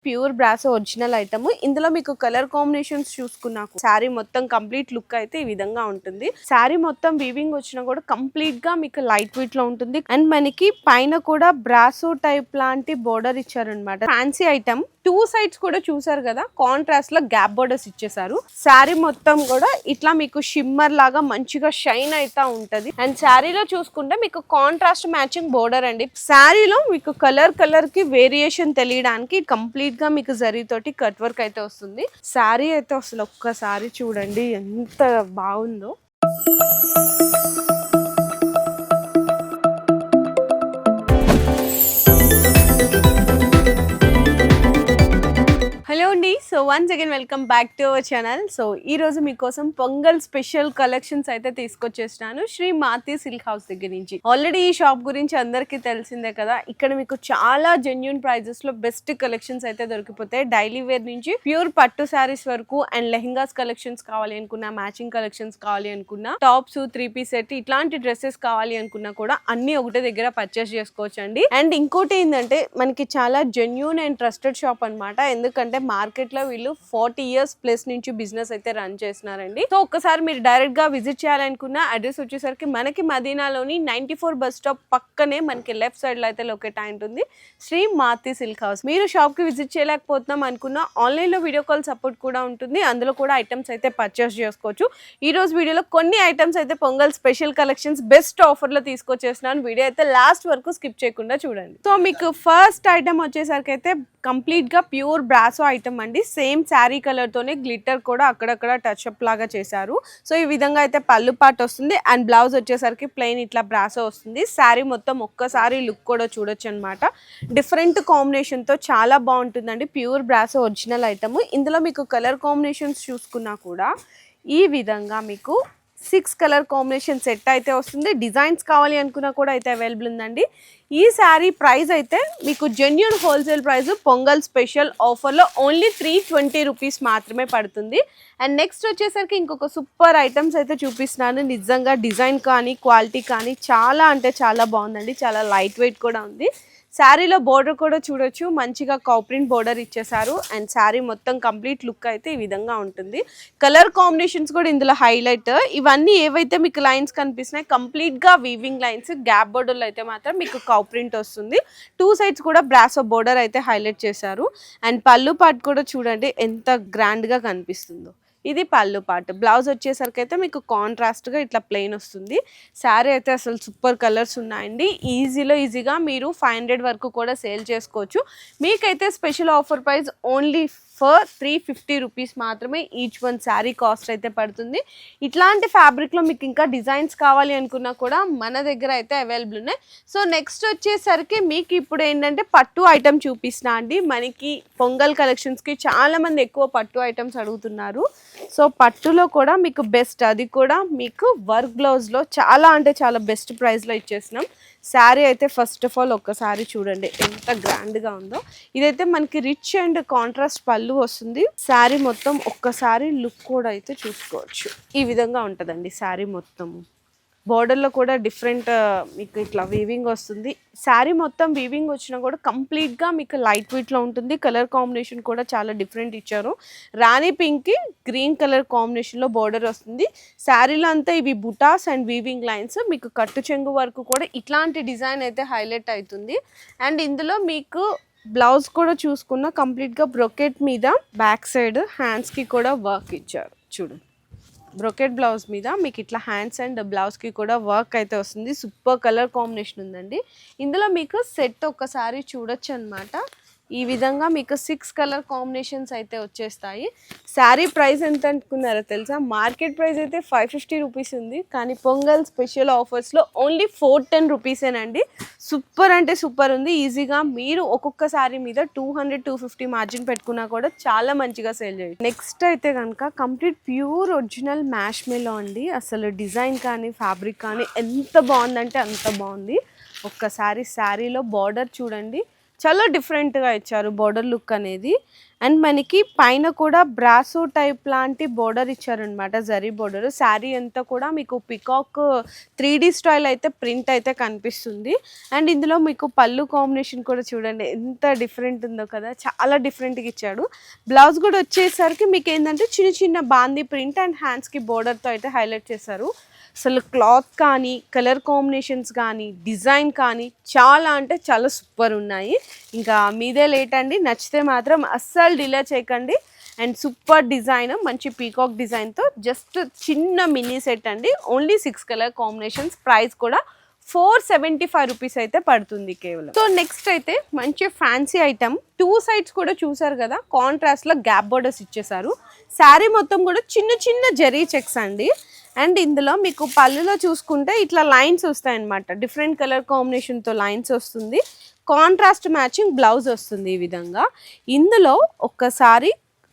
Pure brasso original item. ఇందులో మీకు colour combinations చూసుకున్నా శారీ మొత్తం కంప్లీట్ లుక్ అయితే ఈ విధంగా ఉంటుంది. శారీ మొత్తం వీవింగ్ వచ్చినా కూడా కంప్లీట్ గా మీకు లైట్ వెయిట్ లో ఉంటుంది. అండ్ మనకి పైన కూడా బ్రాసో టైప్ లాంటి బోర్డర్ ఇచ్చారనమాట. Fancy item. టూ సైడ్స్ కూడా చూసారు కదా, కాంట్రాస్ట్ లో గ్యాప్ బోర్డర్స్ ఇచ్చేసారు. శారీ మొత్తం కూడా ఇట్లా మీకు షిమ్మర్ లాగా మంచిగా షైన్ అయితా ఉంటది. అండ్ శారీలో చూసుకుంటే మీకు కాంట్రాస్ట్ మ్యాచింగ్ బోర్డర్ అండి. శారీలో మీకు కలర్ కి వేరియేషన్ తెలియడానికి కంప్లీట్ గా మీకు జరీ తోటి కట్ వర్క్ అయితే వస్తుంది. శారీ అయితే అసలు ఒక్కసారి చూడండి ఎంత బాగుందో. హలో అండి, so once again welcome back to our channel. So ఈ రోజు మీకోసం పొంగల్ స్పెషల్ కలెక్షన్స్ అయితే తీసుకొచ్చేసినాను శ్రీ మాతి సిల్క్ హౌస్ దగ్గర నుంచి. ఆల్రెడీ ఈ షాప్ గురించి అందరికీ తెలిసిందే కదా. ఇక్కడ మీకు చాలా జెన్యూన్ ప్రైజెస్ లో బెస్ట్ కలెక్షన్స్ అయితే దొరికిపోతాయి. డైలీ వేర్ నుంచి ప్యూర్ పట్టు శారీస్ వరకు అండ్ లెహంగాస్ కలెక్షన్స్ కావాలి అనుకున్నా, మ్యాచింగ్ కలెక్షన్స్ కావాలి అనుకున్నా, టాప్స్, 3-piece సెట్ ఇట్లాంటి డ్రెస్సెస్ కావాలి అనుకున్నా కూడా అన్ని ఒకటే దగ్గర పర్చేస్ చేసుకోవచ్చు అండి. అండ్ ఇంకోటి ఏంటంటే మనకి చాలా జెన్యూన్ అండ్ ట్రస్టెడ్ షాప్ అనమాట. ఎందుకంటే మార్కెట్ లో వీళ్ళు 40 years ప్లస్ నుంచి బిజినెస్ అయితే రన్ చేస్తున్నారండి. సో ఒక్కసారి మీరు డైరెక్ట్ గా విజిట్ చేయాలనుకున్న అడ్రస్ వచ్చేసరికి మనకి మదీనాలోని 94 బస్ స్టాప్ పక్కనే మనకి లెఫ్ట్ సైడ్ లో అయితే లొకేట్ అయి ఉంటుంది శ్రీ మాతి సిల్క్ హౌస్. మీరు షాప్ కి విజిట్ చేయలేకపోతున్నాం అనుకున్న ఆన్లైన్ లో వీడియో కాల్ సపోర్ట్ కూడా ఉంటుంది. అందులో కూడా ఐటమ్స్ అయితే పర్చేస్ చేసుకోవచ్చు. ఈ రోజు వీడియోలో కొన్ని ఐటమ్స్ అయితే pongal special collections best offer లో తీసుకొచ్చేస్తున్నాను. వీడియో అయితే లాస్ట్ వరకు స్కిప్ చేయకుండా చూడండి. సో మీకు ఫస్ట్ ఐటమ్ వచ్చేసరికి అయితే కంప్లీట్ గా ప్యూర్ బ్రాసో ఐటమ్ అండి. సేమ్ శారీ కలర్ తోనే గ్లిటర్ కూడా అక్కడక్కడ టచ్ అప్ లాగా చేశారు. సో ఈ విధంగా అయితే పళ్ళు పార్ట్ వస్తుంది అండ్ బ్లౌజ్ వచ్చేసరికి ప్లెయిన్ ఇట్లా బ్రాసో వస్తుంది. శారీ మొత్తం ఒక్కసారి లుక్ కూడా చూడొచ్చు అనమాట. డిఫరెంట్ కాంబినేషన్ తో చాలా బాగుంటుందండి. Pure brasso original item. ఇందులో మీకు కలర్ కాంబినేషన్స్ చూసుకున్నా కూడా ఈ విధంగా మీకు 6 కలర్ కాంబినేషన్ సెట్ అయితే వస్తుంది. డిజైన్స్ కావాలి అనుకున్నా కూడా అయితే అవైలబుల్ ఉందండి. ఈ శారీ ప్రైస్ అయితే మీకు genuine wholesale price pongal special ఆఫర్లో ఓన్లీ 320 రూపీస్ మాత్రమే పడుతుంది. అండ్ నెక్స్ట్ వచ్చేసరికి ఇంకొక సూపర్ ఐటమ్స్ అయితే చూపిస్తున్నాను. నిజంగా డిజైన్ కానీ క్వాలిటీ కానీ చాలా అంటే చాలా బాగుందండి. చాలా లైట్ వెయిట్ కూడా ఉంది. శారీలో బోర్డర్ కూడా చూడొచ్చు, మంచిగా కౌ ప్రింట్ బోర్డర్ ఇచ్చేసారు. అండ్ శారీ మొత్తం కంప్లీట్ లుక్ అయితే ఈ విధంగా ఉంటుంది. కలర్ కాంబినేషన్స్ కూడా ఇందులో హైలైట్. ఇవన్నీ ఏవైతే మీకు లైన్స్ కనిపిస్తున్నాయి కంప్లీట్ గా వీవింగ్ లైన్స్. గ్యాప్ బోర్డర్లో అయితే మాత్రం మీకు కౌ ప్రింట్ వస్తుంది. 2 sides కూడా బ్రాసో బోర్డర్ అయితే హైలైట్ చేశారు. అండ్ పళ్ళు పార్ట్ కూడా చూడండి ఎంత గ్రాండ్ గా కనిపిస్తుందో. ఇది పళ్ళు పార్ట్. బ్లౌజ్ వచ్చేసరికి అయితే మీకు కాంట్రాస్ట్గా ఇట్లా ప్లెయిన్ వస్తుంది. శారీ అయితే అసలు సూపర్ కలర్స్ ఉన్నాయండి. ఈజీగా మీరు 500 వరకు కూడా సేల్ చేసుకోవచ్చు. మీకైతే special offer price only for 350 rupees మాత్రమే ఈచ్ వన్ శారీ కాస్ట్ అయితే పడుతుంది. ఇట్లాంటి ఫ్యాబ్రిక్లో మీకు ఇంకా డిజైన్స్ కావాలి అనుకున్నా కూడా మన దగ్గర అయితే అవైలబుల్ ఉన్నాయి. సో నెక్స్ట్ వచ్చేసరికి మీకు ఇప్పుడు ఏంటంటే పట్టు ఐటమ్ చూపిస్తున్నా అండి. మనకి పొంగల్ కలెక్షన్స్కి చాలామంది ఎక్కువ పట్టు ఐటమ్స్ అడుగుతున్నారు. సో పట్టులో కూడా మీకు బెస్ట్, అది కూడా మీకు వర్క్ బ్లౌజ్లో చాలా అంటే చాలా బెస్ట్ ప్రైస్లో ఇచ్చేసినాం. శారీ అయితే ఫస్ట్ ఆఫ్ ఆల్ ఒక్కసారి చూడండి ఎంత గ్రాండ్గా ఉందో. ఇదైతే మనకి రిచ్ అండ్ కాంట్రాస్ట్ పళ్ళు వస్తుంది. శారీ మొత్తం ఒక్కసారి లుక్ కూడా అయితే చూసుకోవచ్చు. ఈ విధంగా ఉంటుందండి శారీ మొత్తము. బోర్డర్లో కూడా డిఫరెంట్ మీకు ఇట్లా వీవింగ్ వస్తుంది. శారీ మొత్తం వీవింగ్ వచ్చినా కూడా కంప్లీట్గా మీకు లైట్ వెయిట్లో ఉంటుంది. కలర్ కాంబినేషన్ కూడా చాలా డిఫరెంట్ ఇచ్చారు. రాణి పింక్కి గ్రీన్ కలర్ కాంబినేషన్లో బోర్డర్ వస్తుంది. శారీలో అంతా ఇవి బుటాస్ అండ్ వీవింగ్ లైన్స్. మీకు కట్టు చెంగు వరకు కూడా ఇట్లాంటి డిజైన్ అయితే హైలైట్ అవుతుంది. అండ్ ఇందులో మీకు బ్లౌజ్ కూడా చూసుకున్న కంప్లీట్గా బ్రొకెట్ మీద బ్యాక్ సైడ్ హ్యాండ్స్కి కూడా వర్క్ ఇచ్చారు. చూడండి, బ్రొకెట్ బ్లౌజ్ మీద మీకు ఇట్లా హ్యాండ్స్ అండ్ బ్లౌజ్కి కూడా వర్క్ అయితే వస్తుంది. సూపర్ కలర్ కాంబినేషన్ ఉందండి. ఇందులో మీకు సెట్ ఒక్కసారి చూడొచ్చు అనమాట. ఈ విధంగా మీకు 6 కలర్ కాంబినేషన్స్ అయితే వచ్చేస్తాయి. శారీ ప్రైస్ ఎంత అనుకున్నారో తెలుసా? మార్కెట్ ప్రైస్ అయితే 550 రూపీస్ ఉంది. కానీ పొంగల్ స్పెషల్ ఆఫర్స్లో ఓన్లీ 410 రూపీసేనండి. సూపర్ అంటే సూపర్ ఉంది. ఈజీగా మీరు ఒక్కొక్క శారీ మీద 200-250 మార్జిన్ పెట్టుకున్నా కూడా చాలా మంచిగా సేల్ చేయొచ్చు. నెక్స్ట్ అయితే కనుక కంప్లీట్ ప్యూర్ ఒరిజినల్ మ్యాష్ మెలో అండి. అసలు డిజైన్ కానీ ఫ్యాబ్రిక్ కానీ ఎంత బాగుందంటే అంత బాగుంది. ఒక్కసారి శారీలో బార్డర్ చూడండి, చాలా డిఫరెంట్గా ఇచ్చారు బోర్డర్ లుక్ అనేది. అండ్ మనకి పైన కూడా బ్రాసో టైప్ లాంటి బోర్డర్ ఇచ్చారనమాట, జరీ బోర్డర్. శారీ అంతా కూడా మీకు పికాక్ 3D స్టైల్ అయితే ప్రింట్ అయితే కనిపిస్తుంది. అండ్ ఇందులో మీకు పళ్ళు కాంబినేషన్ కూడా చూడండి ఎంత డిఫరెంట్ ఉందో కదా, చాలా డిఫరెంట్గా ఇచ్చాడు. బ్లౌజ్ కూడా వచ్చేసరికి మీకు ఏంటంటే చిన్న చిన్న బాందీ ప్రింట్ అండ్ హ్యాండ్స్కి బోర్డర్తో అయితే హైలైట్ చేశారు. అసలు క్లాత్ కానీ, కలర్ కాంబినేషన్స్ కానీ, డిజైన్ కానీ చాలా అంటే చాలా సూపర్ ఉన్నాయి. ఇంకా మీదే లేట్ అండి, నచ్చితే మాత్రం అస్సలు డిలే చేయకండి. అండ్ సూపర్ డిజైన్, మంచి పీకాక్ డిజైన్తో జస్ట్ చిన్న మినీ సెట్ అండి. Only 6 colour combinations. ప్రైస్ కూడా 475 రూపీస్ అయితే పడుతుంది కేవలం. సో నెక్స్ట్ అయితే మంచి ఫ్యాన్సీ ఐటమ్. 2 సైడ్స్ కూడా చూసారు కదా, కాంట్రాస్ట్లో గ్యాప్ బోర్డర్స్ ఇచ్చేసారు. శారీ మొత్తం కూడా చిన్న చిన్న జరీ చెక్స్ అండి. అండ్ ఇందులో మీకు పళ్ళులో చూసుకుంటే ఇట్లా లైన్స్ వస్తాయన్నమాట, డిఫరెంట్ కలర్ కాంబినేషన్తో లైన్స్ వస్తుంది. కాంట్రాస్ట్ మ్యాచింగ్ బ్లౌజ్ వస్తుంది ఈ విధంగా. ఇందులో ఒక్కసారి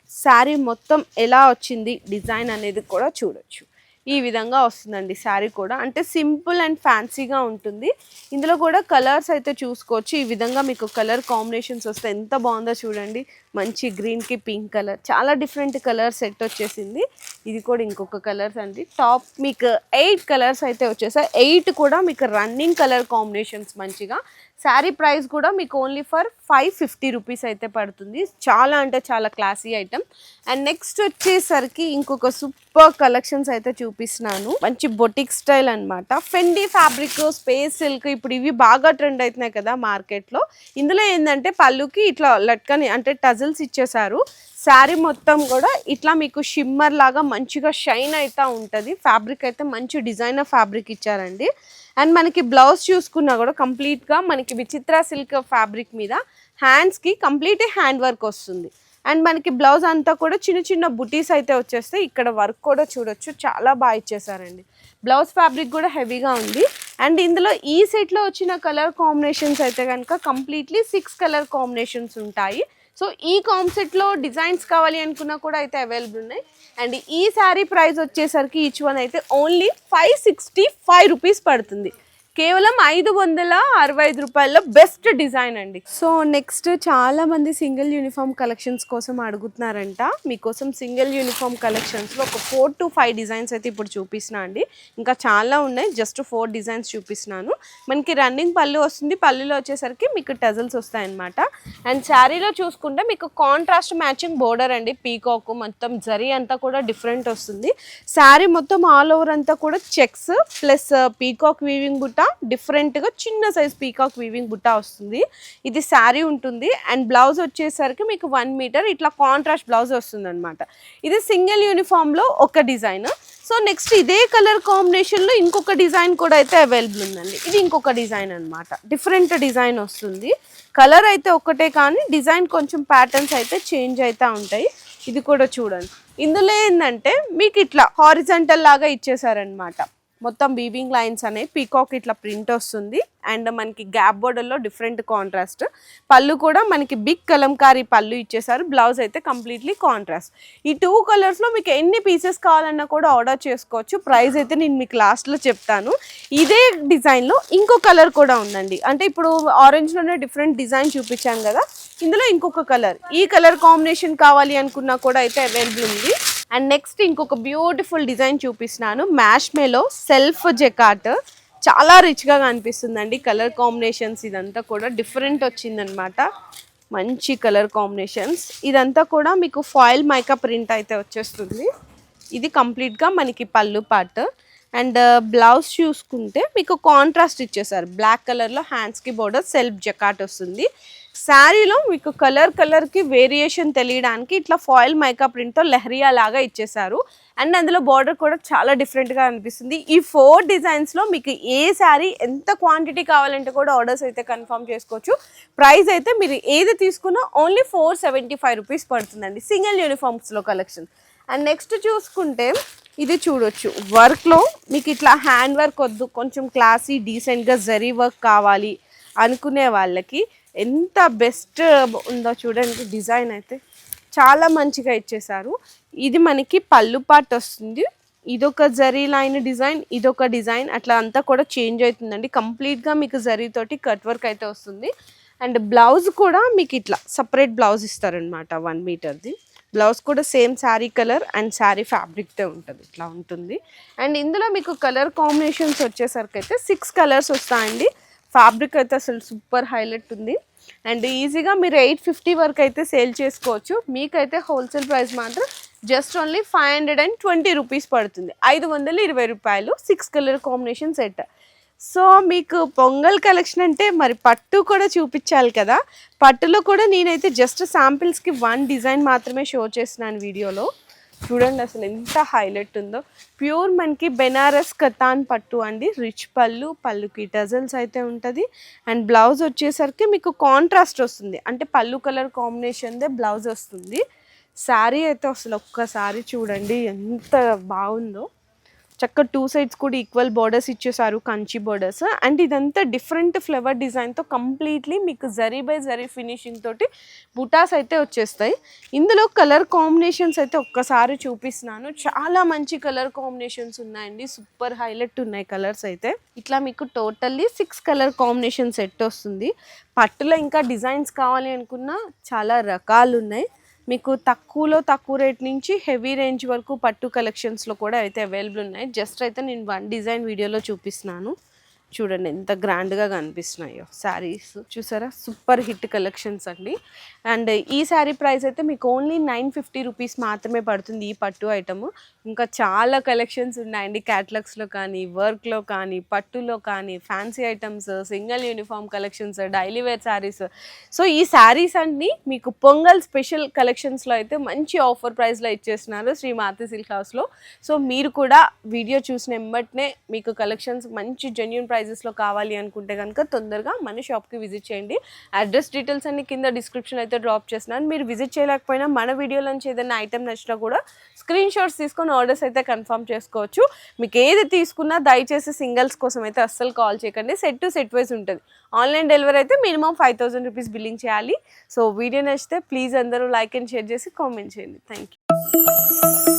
శారీ మొత్తం ఎలా వచ్చింది డిజైన్ అనేది కూడా చూడొచ్చు. ఈ విధంగా వస్తుందండి శారీ కూడా, అంటే సింపుల్ అండ్ ఫ్యాన్సీగా ఉంటుంది. ఇందులో కూడా కలర్స్ అయితే చూసుకోవచ్చు. ఈ విధంగా మీకు కలర్ కాంబినేషన్స్ వస్తే ఎంత బాగుందో చూడండి. మంచి గ్రీన్కి పింక్ కలర్, చాలా డిఫరెంట్ కలర్ సెట్ వచ్చేసింది. ఇది కూడా ఇంకొక కలర్స్ అండి. టాప్ మీకు 8 కలర్స్ అయితే వచ్చేసాయి. 8 కూడా మీకు రన్నింగ్ కలర్ కాంబినేషన్స్ మంచిగా. శారీ ప్రైస్ కూడా మీకు ఓన్లీ ఫర్ 550 రూపీస్ అయితే పడుతుంది. చాలా అంటే చాలా క్లాసీ ఐటమ్. అండ్ నెక్స్ట్ వచ్చేసరికి ఇంకొక సూపర్ కలెక్షన్స్ అయితే చూపిస్తున్నాను. మంచి బొటిక్ స్టైల్ అనమాట. ఫెండీ ఫ్యాబ్రిక్, స్పేస్ సిల్క్, ఇప్పుడు ఇవి బాగా ట్రెండ్ అవుతున్నాయి కదా మార్కెట్లో. ఇందులో ఏంటంటే పళ్ళుకి ఇట్లా లట్కని అంటే టజిల్స్ ఇచ్చేసారు. శారీ మొత్తం కూడా ఇట్లా మీకు షిమ్మర్ లాగా మంచిగా షైన్ అయితే ఉంటుంది. ఫ్యాబ్రిక్ అయితే మంచి డిజైనర్ ఫ్యాబ్రిక్ ఇచ్చారండి. అండ్ మనకి బ్లౌజ్ చూసుకున్నా కూడా కంప్లీట్గా మనకి విచిత్ర సిల్క్ ఫ్యాబ్రిక్ మీద హ్యాండ్స్కి కంప్లీట్ హ్యాండ్ వర్క్ వస్తుంది. అండ్ మనకి బ్లౌజ్ అంతా కూడా చిన్న చిన్న బుటీస్ అయితే వచ్చేస్తాయి. ఇక్కడ వర్క్ కూడా చూడొచ్చు, చాలా బాగా ఇచ్చేసారండి. బ్లౌజ్ ఫ్యాబ్రిక్ కూడా హెవీగా ఉంది. అండ్ ఇందులో ఈ సెట్లో వచ్చిన కలర్ కాంబినేషన్స్ అయితే కనుక కంప్లీట్లీ 6 కలర్ కాంబినేషన్స్ ఉంటాయి. సో ఈ కాన్సెప్ట్లో డిజైన్స్ కావాలి అనుకున్నా కూడా అయితే అవైలబుల్ ఉన్నాయి. అండ్ ఈ శారీ ప్రైస్ వచ్చేసరికి ఈచ్ వన్ అయితే ఓన్లీ 565 రూపీస్ పడుతుంది. కేవలం 565 రూపాయల్లో బెస్ట్ డిజైన్ అండి. సో నెక్స్ట్ చాలా మంది సింగిల్ యూనిఫామ్ కలెక్షన్స్ కోసం అడుగుతున్నారంట. మీకోసం సింగిల్ యూనిఫామ్ కలెక్షన్స్లో ఒక 4 to 5 డిజైన్స్ అయితే ఇప్పుడు చూపిస్తున్నా అండి. ఇంకా చాలా ఉన్నాయి, జస్ట్ 4 డిజైన్స్ చూపిస్తున్నాను. మనకి రన్నింగ్ పళ్ళు వస్తుంది. పళ్ళులో వచ్చేసరికి మీకు టజల్స్ వస్తాయన్నమాట. అండ్ శారీలో చూసుకుంటే మీకు కాంట్రాస్ట్ మ్యాచింగ్ బోర్డర్ అండి. పీకాక్ మొత్తం జరీ అంతా కూడా డిఫరెంట్ వస్తుంది. శారీ మొత్తం ఆల్ ఓవర్ అంతా కూడా చెక్స్ ప్లస్ పీకాక్ వీవింగ్ బుట్ట, డిఫరెంట్గా చిన్న సైజ్ పీకాక్ వీవింగ్ బుట్ట వస్తుంది. ఇది శారీ ఉంటుంది. అండ్ బ్లౌజ్ వచ్చేసరికి మీకు 1 మీటర్ ఇట్లా కాంట్రాస్ట్ బ్లౌజ్ వస్తుంది అనమాట. ఇది సింగిల్ యూనిఫామ్లో ఒక డిజైన్. సో నెక్స్ట్ ఇదే కలర్ కాంబినేషన్లో ఇంకొక డిజైన్ కూడా అయితే అవైలబుల్ ఉందండి. ఇది ఇంకొక డిజైన్ అనమాట, డిఫరెంట్ డిజైన్ వస్తుంది. కలర్ అయితే ఒకటే కానీ డిజైన్ కొంచెం ప్యాటర్న్స్ అయితే చేంజ్ అవుతూ ఉంటాయి. ఇది కూడా చూడండి. ఇందులో ఏంటంటే మీకు ఇట్లా హారిజంటల్ లాగా ఇచ్చేసారనమాట. మొత్తం వీవింగ్ లైన్స్ అనేవి పీకాక్ ఇట్లా ప్రింట్ వస్తుంది. అండ్ మనకి గ్యాప్ బోర్డర్లో డిఫరెంట్ కాంట్రాస్ట్. పళ్ళు కూడా మనకి బిగ్ కలంకారీ పళ్ళు ఇచ్చేసారు. బ్లౌజ్ అయితే కంప్లీట్లీ కాంట్రాస్ట్. ఈ 2 కలర్స్లో మీకు ఎన్ని పీసెస్ కావాలన్నా కూడా ఆర్డర్ చేసుకోవచ్చు. ప్రైస్ అయితే నేను మీకు లాస్ట్లో చెప్తాను. ఇదే డిజైన్లో ఇంకో కలర్ కూడా ఉందండి. అంటే ఇప్పుడు ఆరెంజ్లోనే డిఫరెంట్ డిజైన్ చూపించాను కదా, ఇందులో ఇంకొక కలర్, ఈ కలర్ కాంబినేషన్ కావాలి అనుకున్నా కూడా అయితే అవైలబుల్ ఉంది. అండ్ నెక్స్ట్ ఇంకొక బ్యూటిఫుల్ డిజైన్ చూపిస్తున్నాను. మ్యాష్ మేలో సెల్ఫ్ జెకాట్, చాలా రిచ్గా కనిపిస్తుందండి. కలర్ కాంబినేషన్స్ ఇదంతా కూడా డిఫరెంట్ వచ్చిందనమాట. మంచి కలర్ కాంబినేషన్స్. ఇదంతా కూడా మీకు ఫాయిల్ మైకా ప్రింట్ అయితే వచ్చేస్తుంది. ఇది కంప్లీట్గా మనకి పళ్ళు పార్ట్. అండ్ బ్లౌజ్ చూసుకుంటే మీకు కాంట్రాస్ట్ ఇచ్చేసారు. బ్లాక్ కలర్లో హ్యాండ్స్కి బోర్డర్ సెల్ఫ్ జకాట్ వస్తుంది. శారీలో మీకు కలర్కి వేరియేషన్ తెలియడానికి ఇట్లా ఫాయిల్ మైకా ప్రింట్తో లెహరియా లాగా ఇచ్చేసారు. అండ్ అందులో బార్డర్ కూడా చాలా డిఫరెంట్గా అనిపిస్తుంది. ఈ 4 డిజైన్స్లో మీకు ఏ శారీ ఎంత క్వాంటిటీ కావాలంటే కూడా ఆర్డర్స్ అయితే కన్ఫర్మ్ చేసుకోవచ్చు. ప్రైస్ అయితే మీరు ఏది తీసుకున్నా ఓన్లీ 475 రూపీస్ పడుతుందండి సింగిల్ యూనిఫామ్స్లో కలెక్షన్. అండ్ నెక్స్ట్ చూసుకుంటే ఇది చూడొచ్చు. వర్క్లో మీకు ఇట్లా హ్యాండ్ వర్క్ వద్దు, కొంచెం క్లాసీ డీసెంట్గా జరీ వర్క్ కావాలి అనుకునే వాళ్ళకి ఎంత బెస్ట్ ఉందో చూడండి. డిజైన్ అయితే చాలా మంచిగా ఇచ్చేసారు. ఇది మనకి పళ్ళు పార్ట్ వస్తుంది. ఇదొక జరీ లైన్ డిజైన్, ఇదొక డిజైన్, అట్లా అంతా కూడా చేంజ్ అవుతుందండి. కంప్లీట్గా మీకు జరీతోటి కట్ వర్క్ అయితే వస్తుంది. అండ్ బ్లౌజ్ కూడా మీకు ఇట్లా సపరేట్ బ్లౌజ్ ఇస్తారనమాట 1 మీటర్ది. బ్లౌజ్ కూడా same sari colour and sari ఫ్యాబ్రిక్తే ఉంటుంది, ఇట్లా ఉంటుంది. అండ్ ఇందులో మీకు కలర్ కాంబినేషన్స్ వచ్చేసరికి అయితే 6 కలర్స్ వస్తాయండి. ఫ్యాబ్రిక్ అయితే అసలు సూపర్ హైలైట్ ఉంది. అండ్ ఈజీగా మీరు 850 వరకు అయితే సేల్ చేసుకోవచ్చు. మీకైతే హోల్సేల్ ప్రైస్ మాత్రం జస్ట్ ఓన్లీ 520 రూపీస్ పడుతుంది. 520 రూపాయలు 6 కలర్ కాంబినేషన్ సెట్. సో మీకు పొంగల్ కలెక్షన్ అంటే మరి పట్టు కూడా చూపించాలి కదా. పట్టులో కూడా నేనైతే జస్ట్ శాంపిల్స్కి 1 డిజైన్ మాత్రమే షో చేస్తున్నాను వీడియోలో. చూడండి అసలు ఎంత హైలైట్ ఉందో. ప్యూర్ మనకి బెనారస్ కతాన్ పట్టు అండి. రిచ్ పళ్ళుకి టజల్స్ అయితే ఉంటుంది. అండ్ బ్లౌజ్ వచ్చేసరికి మీకు కాంట్రాస్ట్ వస్తుంది, అంటే పళ్ళు కలర్ కాంబినేషన్దే బ్లౌజ్ వస్తుంది. శారీ అయితే అసలు ఒక్కసారి చూడండి ఎంత బాగుందో. చక్క 2 సైడ్స్ కూడా ఈక్వల్ బోర్డర్స్ ఇచ్చేసారు, కంచి బోర్డర్స్. అండ్ ఇదంతా డిఫరెంట్ ఫ్లవర్ డిజైన్తో కంప్లీట్లీ మీకు జరీ బై జరీ ఫినిషింగ్ తోటి బుటాస్ అయితే వచ్చేస్తాయి. ఇందులో కలర్ కాంబినేషన్స్ అయితే ఒక్కసారి చూపిస్తున్నాను. చాలా మంచి కలర్ కాంబినేషన్స్ ఉన్నాయండి, సూపర్ హైలైట్ ఉన్నాయి కలర్స్ అయితే. ఇట్లా మీకు టోటల్లీ 6 కలర్ కాంబినేషన్ సెట్ వస్తుంది. పట్టులో ఇంకా డిజైన్స్ కావాలి అనుకున్నా చాలా రకాలు ఉన్నాయి. మీకు తక్కువ రేట్ నుంచి హెవీ రేంజ్ వరకు పట్టు కలెక్షన్స్లో కూడా అయితే అవైలబుల్ ఉన్నాయి. జస్ట్ అయితే నేను 1 డిజైన్ వీడియోలో చూపిస్తున్నాను. చూడండి ఎంత గ్రాండ్గా కనిపిస్తున్నాయో శారీస్. చూసారా, సూపర్ హిట్ కలెక్షన్స్ అండి. అండ్ ఈ శారీ ప్రైస్ అయితే మీకు ఓన్లీ 950 రూపీస్ మాత్రమే పడుతుంది ఈ పట్టు ఐటమ్. ఇంకా చాలా కలెక్షన్స్ ఉన్నాయండి, క్యాటలాగ్స్లో కానీ, వర్క్లో కానీ, పట్టులో కానీ, fancy items, single uniform collections, daily wear saris. So ఈ శారీస్ అన్నీ మీకు పొంగల్ స్పెషల్ కలెక్షన్స్లో అయితే మంచి ఆఫర్ ప్రైస్లో ఇచ్చేస్తున్నారు శ్రీ మాతి సిల్క్ హౌస్లో. సో మీరు కూడా వీడియో చూసిన వెంబటనే మీకు కలెక్షన్స్ మంచి జెన్యూన్ ప్రైజెస్లో కావాలి అనుకుంటే కనుక తొందరగా మన షాప్కి విజిట్ చేయండి. అడ్రస్ డీటెయిల్స్ అన్ని కింద డిస్క్రిప్షన్ అయితే డ్రాప్ చేస్తున్నాను. మీరు విజిట్ చేయలేకపోయినా మన వీడియోలో నుంచి ఏదైనా ఐటమ్ నచ్చినా కూడా స్క్రీన్ షాట్స్ తీసుకొని ఆర్డర్స్ అయితే కన్ఫర్మ్ చేసుకోవచ్చు. మీకు ఏది తీసుకున్నా దయచేసి సింగిల్స్ కోసం అయితే అస్సలు కాల్ చేయకండి. సెట్ టు సెట్ వైజ్ ఉంటుంది. ఆన్లైన్ డెలివరీ అయితే మినిమం 5000 రూపీస్ బిల్లింగ్ చేయాలి. సో వీడియో నచ్చితే ప్లీజ్ అందరూ లైక్ అండ్ షేర్ చేసి కామెంట్ చేయండి. Thank you.